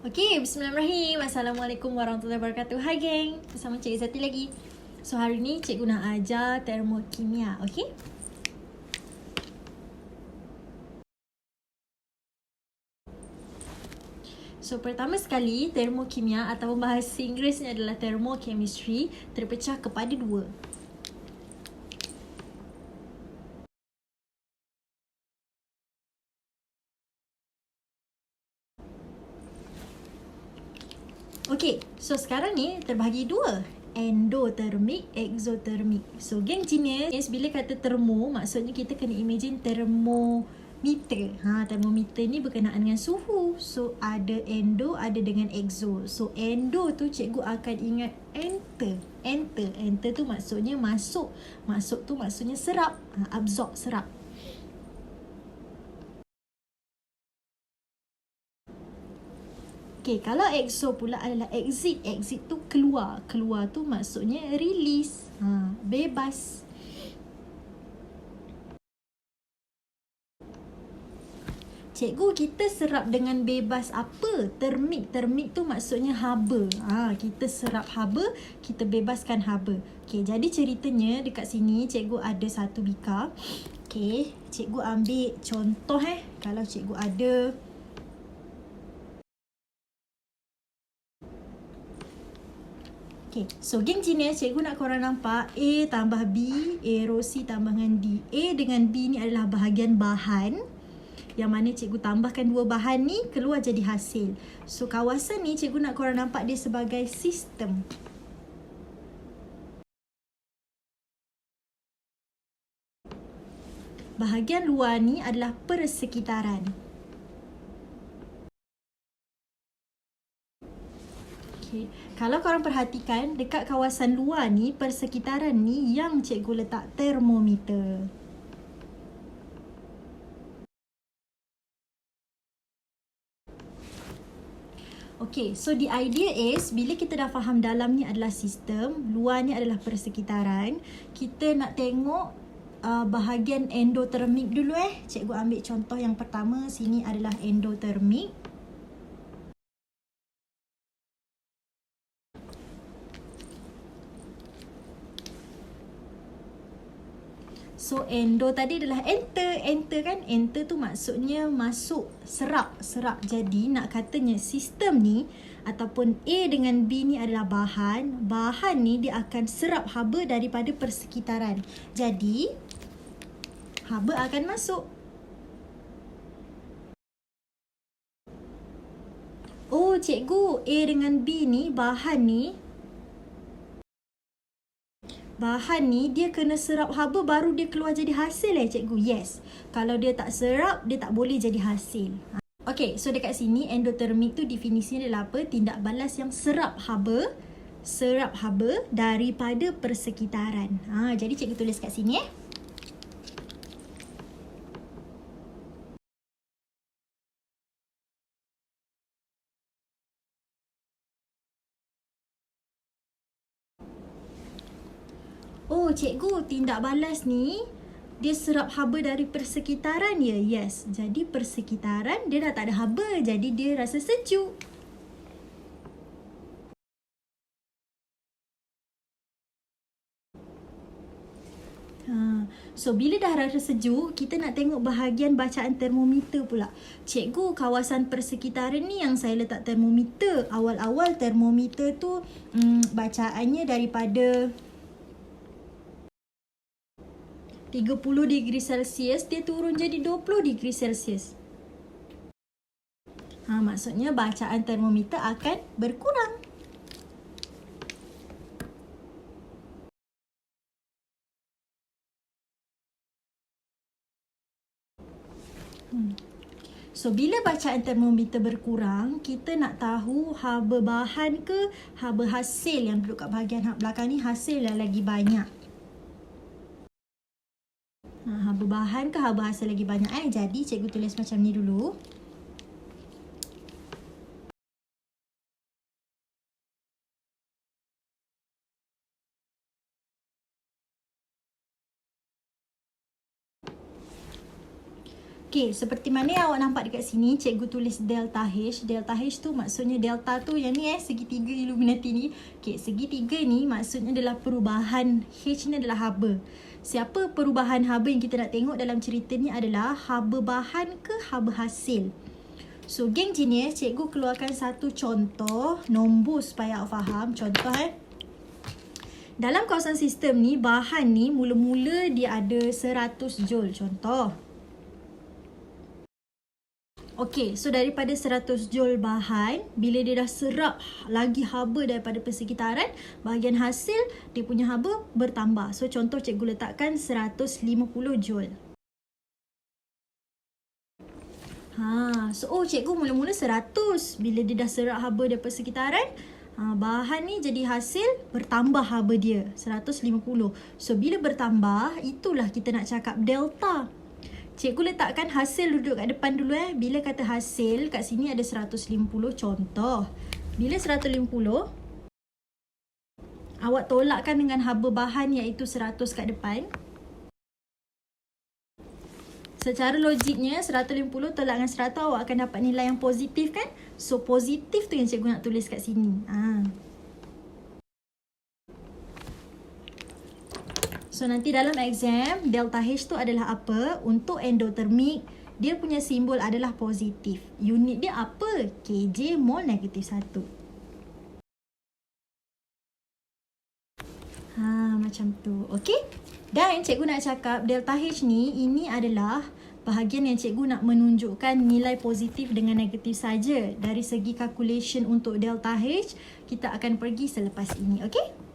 Okay, bismillahirrahmanirrahim. Assalamualaikum warahmatullahi wabarakatuh. Hai geng, bersama Cik Izzati lagi. So hari ni cikgu nak ajar termokimia, okay? So pertama sekali, termokimia atau bahasa Inggerisnya adalah thermochemistry terpecah kepada dua. Okay, so sekarang ni terbahagi dua. Endotermik, exotermik. So geng genius, bila kata termo, maksudnya kita kena imagine termometer. Termometer ni berkenaan dengan suhu. So ada endo, ada dengan exo. So endo tu cikgu akan ingat enter. Enter tu maksudnya masuk. Masuk tu maksudnya serap. Absorb, serap. Okay, kalau exo pula adalah exit. Exit tu keluar. Keluar tu maksudnya release. Bebas. Cikgu, kita serap dengan bebas apa? Termik. Termik tu maksudnya haba. Kita serap haba, kita bebaskan haba. Okay, jadi ceritanya dekat sini cikgu ada satu bikar. Okay, cikgu ambil contoh kalau cikgu ada okay, so geng genius, cikgu nak korang nampak A tambah B, A row C tambah dengan D. A dengan B ni adalah bahagian bahan yang mana cikgu tambahkan dua bahan ni keluar jadi hasil. So kawasan ni cikgu nak korang nampak dia sebagai sistem. Bahagian luar ni adalah persekitaran. Okay. Kalau korang perhatikan dekat kawasan luar ni, persekitaran ni yang cikgu letak termometer. Okay, so the idea is bila kita dah faham dalam ni adalah sistem, luar ni adalah persekitaran, kita nak tengok bahagian endotermik dulu Cikgu ambil contoh yang pertama, sini adalah endotermik. So endo tadi adalah enter. Enter kan, enter tu maksudnya masuk, serap. Jadi nak katanya sistem ni ataupun A dengan B ni adalah bahan. Bahan ni dia akan serap haba daripada persekitaran. Jadi haba akan masuk. Oh cikgu, A dengan B ni, bahan ni dia kena serap haba baru dia keluar jadi hasil cikgu? Yes. Kalau dia tak serap, dia tak boleh jadi hasil. Okay, so dekat sini endotermik tu definisinya adalah apa? Tindak balas yang serap haba daripada persekitaran. Jadi cikgu tulis kat sini Oh cikgu, tindak balas ni dia serap haba dari persekitaran ya? Yes. Jadi persekitaran dia dah tak ada haba, jadi dia rasa sejuk. So bila dah rasa sejuk, kita nak tengok bahagian bacaan termometer pula. Cikgu, kawasan persekitaran ni yang saya letak termometer. Awal-awal termometer tu bacaannya daripada 30 degree Celsius dia turun jadi 20 degree Celsius. Maksudnya bacaan termometer akan berkurang. So bila bacaan termometer berkurang, kita nak tahu haba bahan ke haba hasil yang duduk kat bahagian belakang ni, hasil yang lagi banyak. Haba bahan ke haba hasil lagi banyak Jadi cikgu tulis macam ni dulu. Okey, seperti mana yang awak nampak dekat sini, cikgu tulis delta H. Delta H tu maksudnya delta tu yang ni segitiga Illuminati ni. Okey, segitiga ni maksudnya adalah perubahan. H ni adalah haba. Siapa perubahan haba yang kita nak tengok dalam cerita ni adalah haba bahan ke haba hasil. So, geng genius, cikgu keluarkan satu contoh nombor supaya awak faham. Contoh dalam kawasan sistem ni, bahan ni mula-mula dia ada 100 joule. Contoh. Okey, so daripada 100 joule bahan, bila dia dah serap lagi haba daripada persekitaran, bahagian hasil dia punya haba bertambah. So contoh cikgu letakkan 150 joule. Cikgu mula-mula 100. Bila dia dah serap haba daripada persekitaran, bahan ni jadi hasil bertambah haba dia 150. So bila bertambah, itulah kita nak cakap delta. Cikgu letakkan hasil duduk kat depan dulu Bila kata hasil, kat sini ada 150 contoh. Bila 150, awak tolakkan dengan haba bahan iaitu 100 kat depan. Secara logiknya, 150 tolak dengan 100 awak akan dapat nilai yang positif kan? So, positif tu yang cikgu nak tulis kat sini. So, nanti dalam exam, delta H tu adalah apa? Untuk endotermik, dia punya simbol adalah positif. Unit dia apa? KJ mol negatif 1. Macam tu. Okey? Dan cikgu nak cakap delta H ni, ini adalah bahagian yang cikgu nak menunjukkan nilai positif dengan negatif saja. Dari segi calculation untuk delta H, kita akan pergi selepas ini. Okey?